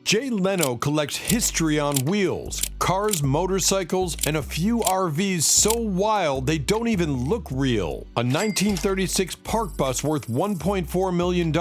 Jay Leno collects history on wheels, cars, motorcycles, and a few RVs so wild they don't even look real. A 1936 park bus worth $1.4 million.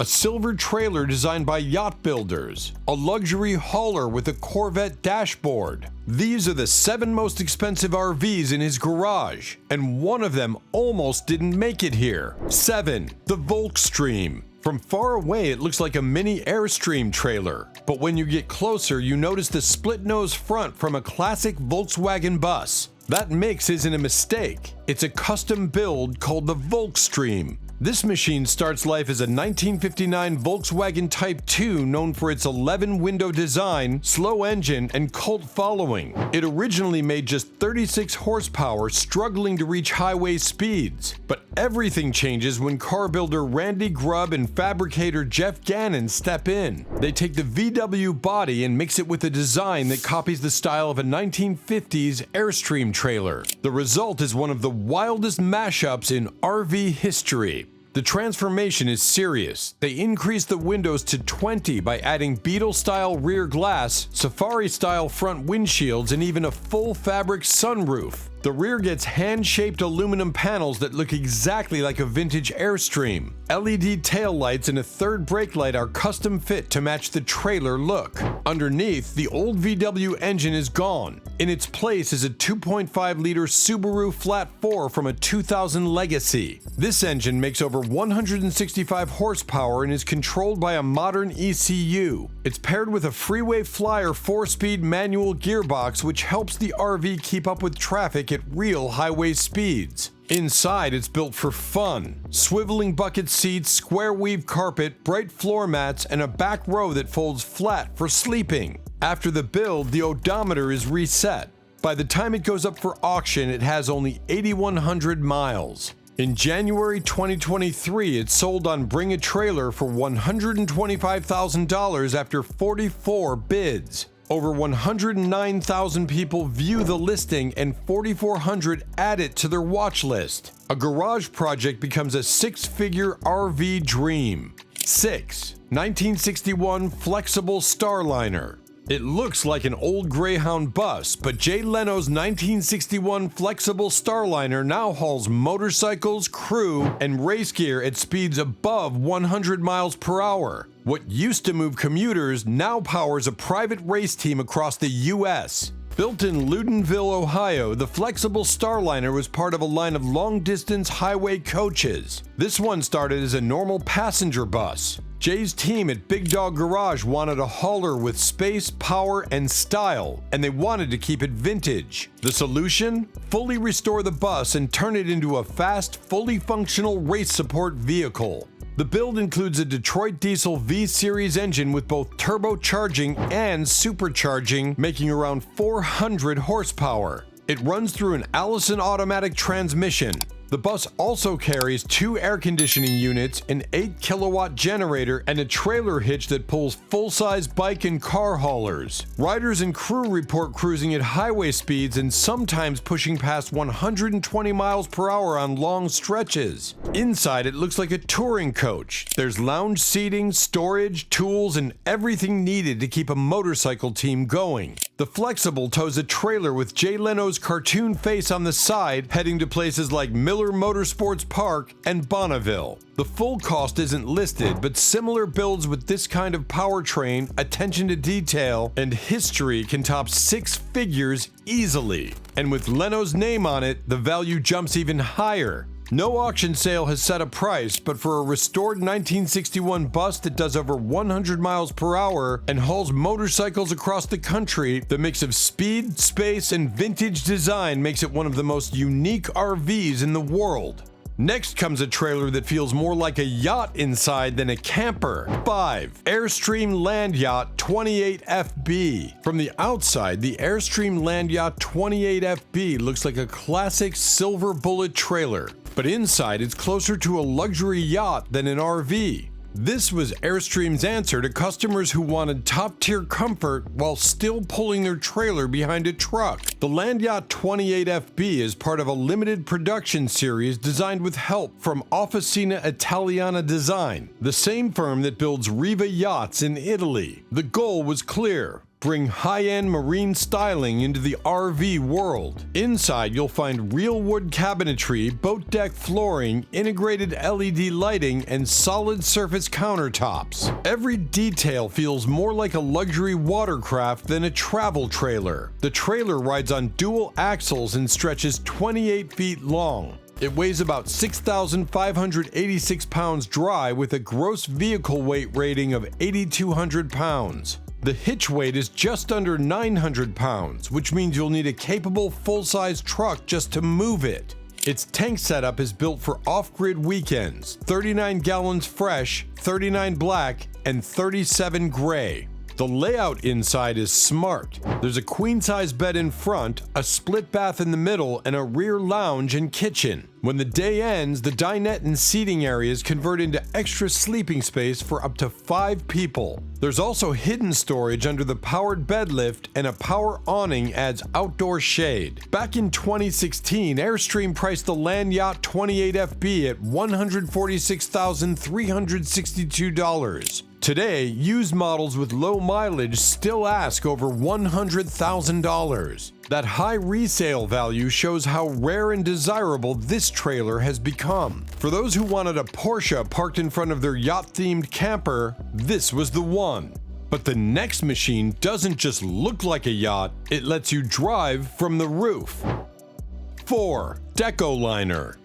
A silver trailer designed by yacht builders. A luxury hauler with a Corvette dashboard. These are the 7 most expensive RVs in his garage, and one of them almost didn't make it here. 7. The Volkream. From far away, it looks like a mini Airstream trailer, but when you get closer, you notice the split-nose front from a classic Volkswagen bus. That mix isn't a mistake. It's a custom build called the Volkream. This machine starts life as a 1959 Volkswagen Type 2 known for its 11-window design, slow engine, and cult following. It originally made just 36 horsepower, struggling to reach highway speeds. But everything changes when car builder Randy Grubb and fabricator Jeff Gannon step in. They take the VW body and mix it with a design that copies the style of a 1950s Airstream trailer. The result is one of the wildest mashups in RV history. The transformation is serious. They increase the windows to 20 by adding Beetle-style rear glass, Safari-style front windshields, and even a full fabric sunroof. The rear gets hand-shaped aluminum panels that look exactly like a vintage Airstream. LED taillights and a third brake light are custom fit to match the trailer look. Underneath, the old VW engine is gone. In its place is a 2.5-liter Subaru Flat 4 from a 2000 Legacy. This engine makes over 165 horsepower and is controlled by a modern ECU. It's paired with a Freeway Flyer 4-speed manual gearbox, which helps the RV keep up with traffic at real highway speeds. Inside, it's built for fun. Swiveling bucket seats, square weave carpet, bright floor mats, and a back row that folds flat for sleeping. After the build, the odometer is reset. By the time it goes up for auction, it has only 8,100 miles. In January 2023, it sold on Bring a Trailer for $125,000 after 44 bids. Over 109,000 people view the listing and 4,400 add it to their watch list. A garage project becomes a 6-figure RV dream. 6. 1961 Flexible Starliner. It looks like an old Greyhound bus, but Jay Leno's 1961 Flexible Starliner now hauls motorcycles, crew, and race gear at speeds above 100 miles per hour. What used to move commuters now powers a private race team across the U.S. Built in Loudonville, Ohio, the Flexible Starliner was part of a line of long-distance highway coaches. This one started as a normal passenger bus. Jay's team at Big Dog Garage wanted a hauler with space, power, and style, and they wanted to keep it vintage. The solution? Fully restore the bus and turn it into a fast, fully functional race support vehicle. The build includes a Detroit Diesel V-Series engine with both turbocharging and supercharging, making around 400 horsepower. It runs through an Allison automatic transmission. The bus also carries 2 air conditioning units, an 8-kilowatt generator, and a trailer hitch that pulls full-size bike and car haulers. Riders and crew report cruising at highway speeds and sometimes pushing past 120 miles per hour on long stretches. Inside, it looks like a touring coach. There's lounge seating, storage, tools, and everything needed to keep a motorcycle team going. The Flexible tows a trailer with Jay Leno's cartoon face on the side, heading to places like Miller Motorsports Park and Bonneville. The full cost isn't listed, but similar builds with this kind of powertrain, attention to detail, and history can top 6 figures easily. And with Leno's name on it, the value jumps even higher. No auction sale has set a price, but for a restored 1961 bus that does over 100 miles per hour and hauls motorcycles across the country, the mix of speed, space, and vintage design makes it one of the most unique RVs in the world. Next comes a trailer that feels more like a yacht inside than a camper. 5. Airstream Land Yacht 28FB. From the outside, the Airstream Land Yacht 28FB looks like a classic silver bullet trailer. But inside, it's closer to a luxury yacht than an RV. This was Airstream's answer to customers who wanted top-tier comfort while still pulling their trailer behind a truck. The Land Yacht 28 FB is part of a limited production series designed with help from Officina Italiana Design, the same firm that builds Riva yachts in Italy. The goal was clear: bring high-end marine styling into the RV world. Inside, you'll find real wood cabinetry, boat deck flooring, integrated LED lighting, and solid surface countertops. Every detail feels more like a luxury watercraft than a travel trailer. The trailer rides on dual axles and stretches 28 feet long. It weighs about 6,586 pounds dry with a gross vehicle weight rating of 8,200 pounds. The hitch weight is just under 900 pounds, which means you'll need a capable full-size truck just to move it. Its tank setup is built for off-grid weekends: 39 gallons fresh, 39 black, and 37 gray. The layout inside is smart. There's a queen-size bed in front, a split bath in the middle, and a rear lounge and kitchen. When the day ends, the dinette and seating areas convert into extra sleeping space for up to 5 people. There's also hidden storage under the powered bed lift, and a power awning adds outdoor shade. Back in 2016, Airstream priced the Land Yacht 28 FB at $146,362. Today, used models with low mileage still ask over $100,000. That high resale value shows how rare and desirable this trailer has become. For those who wanted a Porsche parked in front of their yacht-themed camper, this was the one. But the next machine doesn't just look like a yacht, it lets you drive from the roof. 4. Deco Liner.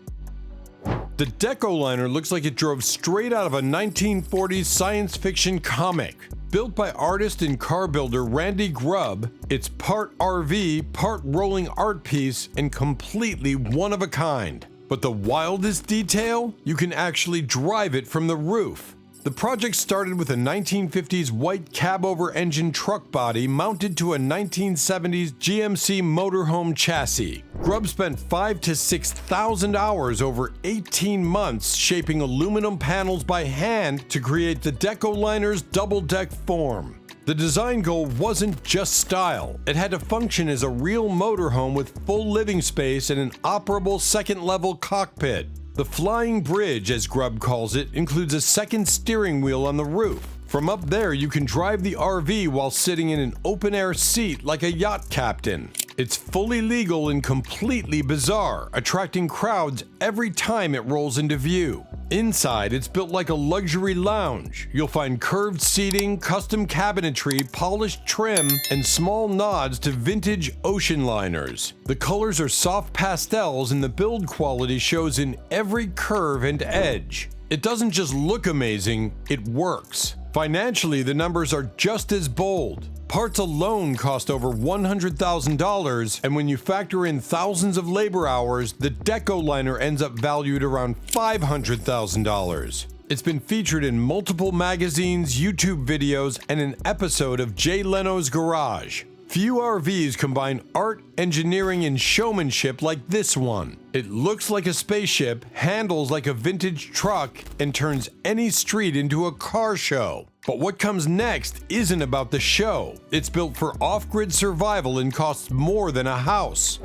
The Deco Liner looks like it drove straight out of a 1940s science fiction comic. Built by artist and car builder Randy Grubb, it's part RV, part rolling art piece, and completely one of a kind. But the wildest detail? You can actually drive it from the roof. The project started with a 1950s white cab-over engine truck body mounted to a 1970s GMC motorhome chassis. Grubb spent 5,000 to 6,000 hours over 18 months shaping aluminum panels by hand to create the Deco Liner's double-deck form. The design goal wasn't just style. It had to function as a real motorhome with full living space and an operable second-level cockpit. The flying bridge, as Grubb calls it, includes a second steering wheel on the roof. From up there, you can drive the RV while sitting in an open-air seat like a yacht captain. It's fully legal and completely bizarre, attracting crowds every time it rolls into view. Inside, it's built like a luxury lounge. You'll find curved seating, custom cabinetry, polished trim, and small nods to vintage ocean liners. The colors are soft pastels and the build quality shows in every curve and edge. It doesn't just look amazing, it works. Financially, the numbers are just as bold. Parts alone cost over $100,000, and when you factor in thousands of labor hours, the Deco Liner ends up valued around $500,000. It's been featured in multiple magazines, YouTube videos, and an episode of Jay Leno's Garage. Few RVs combine art, engineering, and showmanship like this one. It looks like a spaceship, handles like a vintage truck, and turns any street into a car show. But what comes next isn't about the show. It's built for off-grid survival and costs more than a house.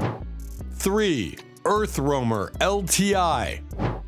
3. EarthRoamer LTI.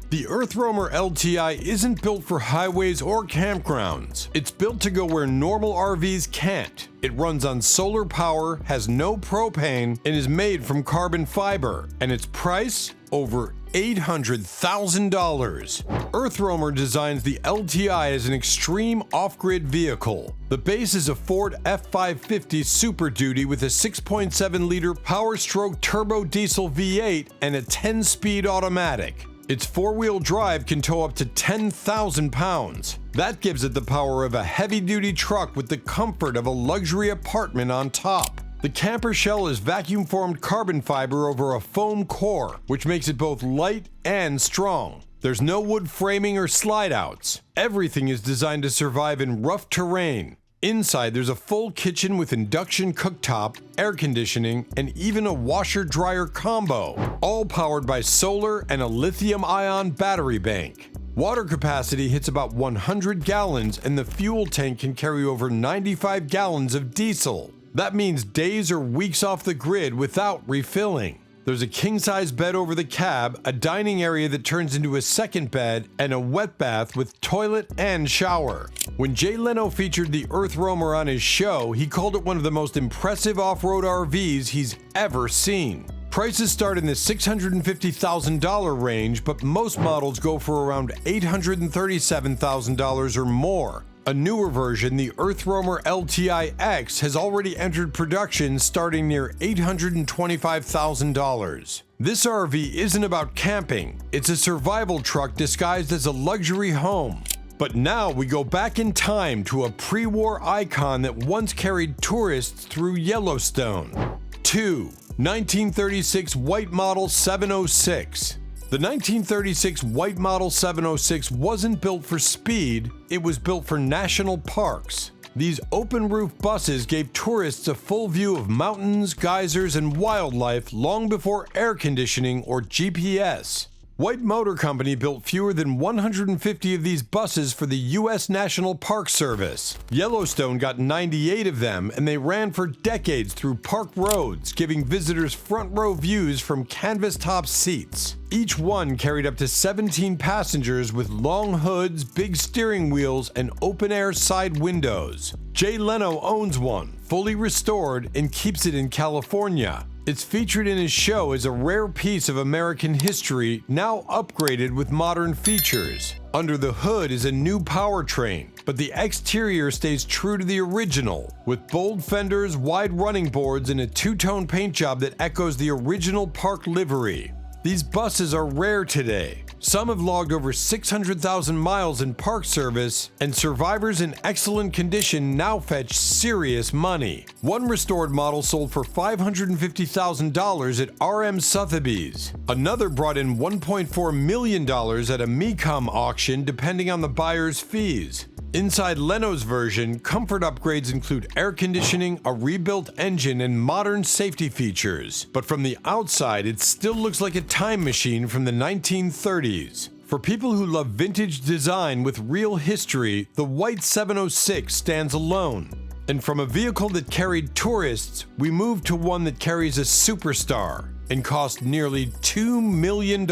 The EarthRoamer LTI isn't built for highways or campgrounds. It's built to go where normal RVs can't. It runs on solar power, has no propane, and is made from carbon fiber. And its price? Over $800,000. EarthRoamer designs the LTI as an extreme off-grid vehicle. The base is a Ford F550 Super Duty with a 6.7-liter Power-Stroke turbo diesel V8 and a 10-speed automatic. Its four-wheel drive can tow up to 10,000 pounds. That gives it the power of a heavy-duty truck with the comfort of a luxury apartment on top. The camper shell is vacuum-formed carbon fiber over a foam core, which makes it both light and strong. There's no wood framing or slide-outs. Everything is designed to survive in rough terrain. Inside, there's a full kitchen with induction cooktop, air conditioning, and even a washer-dryer combo, all powered by solar and a lithium-ion battery bank. Water capacity hits about 100 gallons and the fuel tank can carry over 95 gallons of diesel. That means days or weeks off the grid without refilling. There's a king-size bed over the cab, a dining area that turns into a second bed, and a wet bath with toilet and shower. When Jay Leno featured the EarthRoamer on his show, he called it one of the most impressive off-road RVs he's ever seen. Prices start in the $650,000 range, but most models go for around $837,000 or more. A newer version, the EarthRoamer LTI X, has already entered production starting near $825,000. This RV isn't about camping, it's a survival truck disguised as a luxury home. But now we go back in time to a pre-war icon that once carried tourists through Yellowstone. 2. 1936 White Model 706. The 1936 White Model 706 wasn't built for speed, it was built for national parks. These open-roof buses gave tourists a full view of mountains, geysers, and wildlife long before air conditioning or GPS. White Motor Company built fewer than 150 of these buses for the U.S. National Park Service. Yellowstone got 98 of them, and they ran for decades through park roads, giving visitors front-row views from canvas-top seats. Each one carried up to 17 passengers with long hoods, big steering wheels, and open-air side windows. Jay Leno owns one, fully restored, and keeps it in California. It's featured in his show as a rare piece of American history, now upgraded with modern features. Under the hood is a new powertrain, but the exterior stays true to the original, with bold fenders, wide running boards, and a two-tone paint job that echoes the original park livery. These buses are rare today. Some have logged over 600,000 miles in park service, and survivors in excellent condition now fetch serious money. One restored model sold for $550,000 at RM Sotheby's. Another brought in $1.4 million at a Mecom auction, depending on the buyer's fees. Inside Leno's version, comfort upgrades include air conditioning, a rebuilt engine, and modern safety features. But from the outside, it still looks like a time machine from the 1930s. For people who love vintage design with real history, the white 706 stands alone. And from a vehicle that carried tourists, we move to one that carries a superstar and cost nearly $2 million.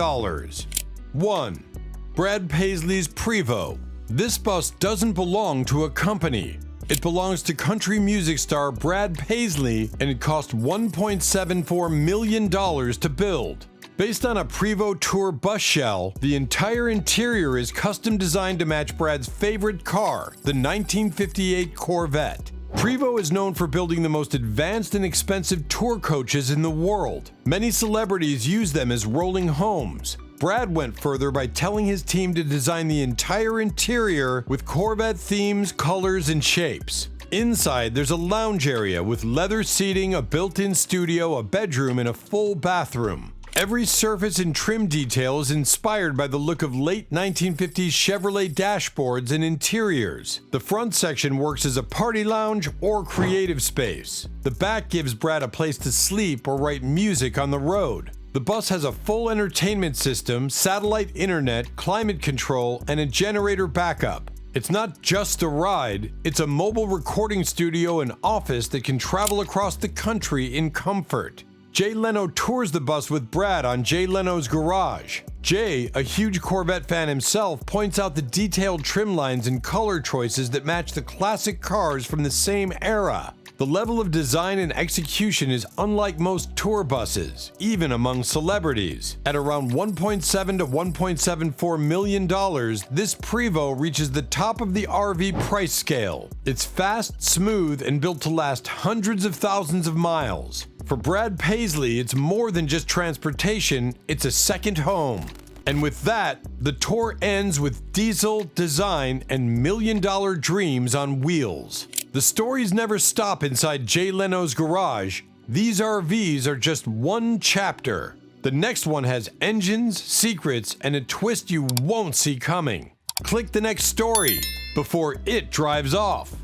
1. Brad Paisley's Prevost. This bus doesn't belong to a company. It belongs to country music star Brad Paisley, and it cost $1.74 million to build. Based on a Prevost Tour bus shell, the entire interior is custom designed to match Brad's favorite car, the 1958 Corvette. Prevost is known for building the most advanced and expensive tour coaches in the world. Many celebrities use them as rolling homes. Brad went further by telling his team to design the entire interior with Corvette themes, colors, and shapes. Inside, there's a lounge area with leather seating, a built-in studio, a bedroom, and a full bathroom. Every surface and trim detail is inspired by the look of late 1950s Chevrolet dashboards and interiors. The front section works as a party lounge or creative space. The back gives Brad a place to sleep or write music on the road. The bus has a full entertainment system, satellite internet, climate control, and a generator backup. It's not just a ride, it's a mobile recording studio and office that can travel across the country in comfort. Jay Leno tours the bus with Brad on Jay Leno's Garage. Jay, a huge Corvette fan himself, points out the detailed trim lines and color choices that match the classic cars from the same era. The level of design and execution is unlike most tour buses, even among celebrities. At around $1.7 to $1.74 million, this Prevost reaches the top of the RV price scale. It's fast, smooth, and built to last hundreds of thousands of miles. For Brad Paisley, it's more than just transportation, it's a second home. And with that, the tour ends with diesel, design, and million-dollar dreams on wheels. The stories never stop inside Jay Leno's Garage. These RVs are just one chapter. The next one has engines, secrets, and a twist you won't see coming. Click the next story before it drives off.